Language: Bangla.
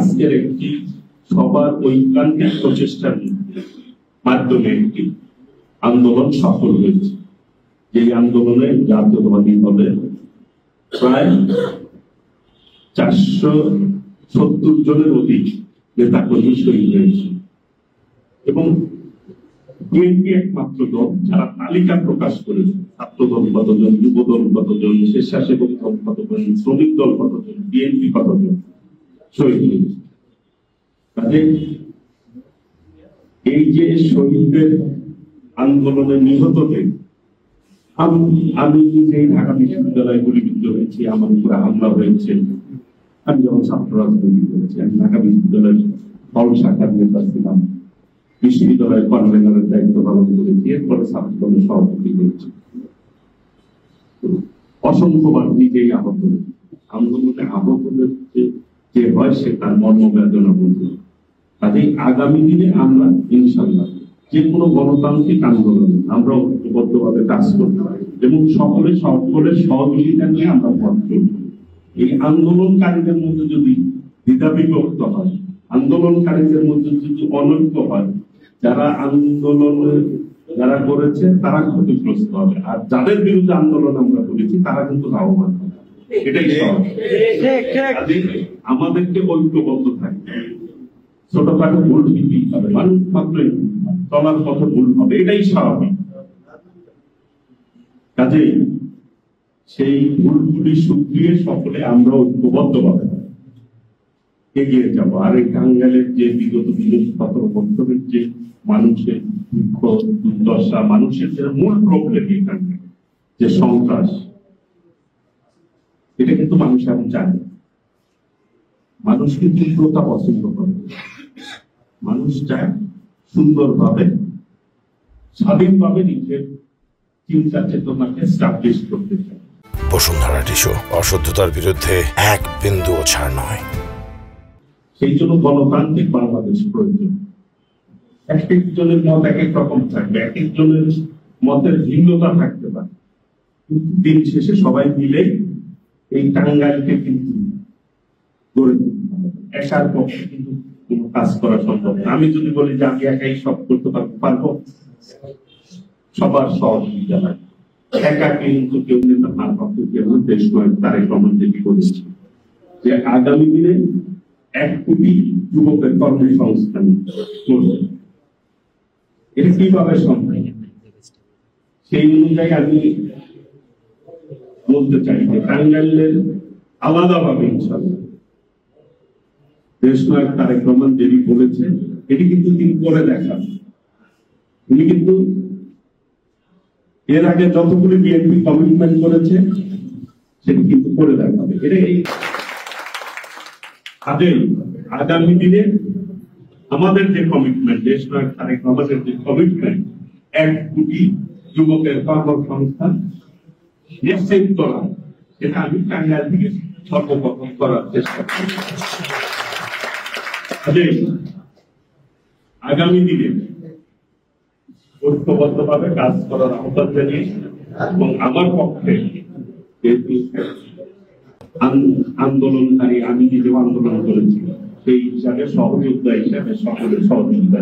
আজকের একটি সবার ঐকান্তিক প্রচেষ্টার মাধ্যমে একটি আন্দোলন সফল হয়েছে। এই আন্দোলনে জাতীয়তাবাদী দলের প্রায় 470 জনের অধিক নেতাকর্মী শহীদ হয়েছে এবং বিএনপি একমাত্র দল যারা তালিকা প্রকাশ করেছে। ছাত্র দল কতজন, যুব দল কতজন, স্বেচ্ছাসেবক দল কতজন, শ্রমিক দল কতজন, বিএনপি কতজন শহীদ হয়েছে। কাজে এই যে শহীদদের আন্দোলনে নিহতদের, আমি নিজেই ঢাকা বিশ্ববিদ্যালয়ে গুলিবিদ্ধ হয়েছি, আমার উপরে হামলা হয়েছে। আমি যখন ছাত্র রাজনীতি করেছি, আমি ঢাকা বিশ্ববিদ্যালয়ের হল শাখার নেতা ছিলাম, বিশ্ববিদ্যালয়ের কনভেনরের দায়িত্ব পালন করেছি, এরপরে ছাত্র দলের সভাপতি করেছি। অসংখ্যবার নিজেই আহত আন্দোলনে আহত যে হয় সে তার মর্মবেদনা বুঝবে। কাজেই আগামী দিনে আমরা ইনশাল্লাহ যে কোনো গণতান্ত্রিক আন্দোলনে আমরা ঐক্যবদ্ধভাবে কাজ করতে পারি এবং সকলের সহযোগিতা নিয়ে আমরা পথ চলব। এই আন্দোলনকারীদের মধ্যে যদি দ্বিধা বিভক্ত হয়, আন্দোলনকারীদের মধ্যে যদি অনৈক্য হয়, যারা করেছে তারা ক্ষতিগ্রস্ত হবে, আর যাদের বিরুদ্ধে আন্দোলন আমরা করেছি তারা কিন্তু লাভবান হবে। এটাই আমাদেরকে ঐক্যবদ্ধ থাকতে হবে। ছোটখাটো ভুল ঠিকই হবে, মানুষ মাত্রই চলার পথে ভুল হবে, এটাই স্বাভাবিক। কাজেই সেই ভুলগুলি শুধরিয়ে সকলে আমরা ঐক্যবদ্ধভাবে এগিয়ে যাব। আর এই টাঙ্গাইলের যে বিগত 17 বছরের যে মানুষের দুঃখ দুর্দশা, মানুষের যে মূল প্রবলেম এখানে যে সন্ত্রাস, এটা কিন্তু মানুষ এখন চায়। মানুষ কিন্তু তীব্রতা পছন্দ করে, মানুষ চায় সুন্দরভাবে স্বাধীনভাবে নিজের চিন্তা চেতনাকে স্টাবলিশ করতে চায়। বসুন্ধরা টিস্যু, অশুদ্ধতার বিরুদ্ধে এক বিন্দুও ছাড় নয়। সেই জন্য গণতান্ত্রিক বাংলাদেশ প্রয়োজন। এক একজনের মত এক এক রকম থাকবে, এক একজনের মতের ভিন্নতা থাকতে পারে, কিন্তু দিন শেষে সবাই মিলে এই টাঙ্গাইলকে কিন্তু গড়ে তুলতে হবে। একার পক্ষে কিন্তু কোনো কাজ করা সম্ভব না। আমি যদি বলি যে আমি একাই সব করতে পারবো, সবার সহযোগিতা লাগে। একা কিন্তু কেউ নেতা না পারত, কেউ দেশ নয়। তার এই প্রমাণ যেটি করেছে যে আগামী দিনে 1 কোটি যুবকের কর্মসংস্থান করবে। এটা কিভাবে সম্ভব, সেই অনুযায়ী আমি বলতে চাই যে টাঙ্গাইলের আলাদাভাবে ইনশাআল্লাহ দেশ নায়ক তারেক রহমান যেটি বলেছে এটি কিন্তু তিনি করে দেখান। তিনি কিন্তু এর আগে যতগুলি বিএনপি কমিটমেন্ট করেছে সেটি কিন্তু করে দেখাবে। এটাই আগামী দিনে আমাদের যে কমিটমেন্ট, দেশ নায়ক তারেক রহমানের যে কমিটমেন্ট, 1 কোটি যুবকের কর্মসংস্থান নিশ্চিত করা, সেটা আমি টাঙ্গাইল থেকে সর্বপ্রথম করার চেষ্টা করি। আগামী দিনে ঐক্যবদ্ধভাবে কাজ করার আহ্বান জানিয়ে এবং আমার পক্ষে যেহেতু আন্দোলনকারী, আমি নিজেও আন্দোলন করেছি, সেই হিসাবে সহযোদ্ধা হিসাবে সকলের সহযোগিতা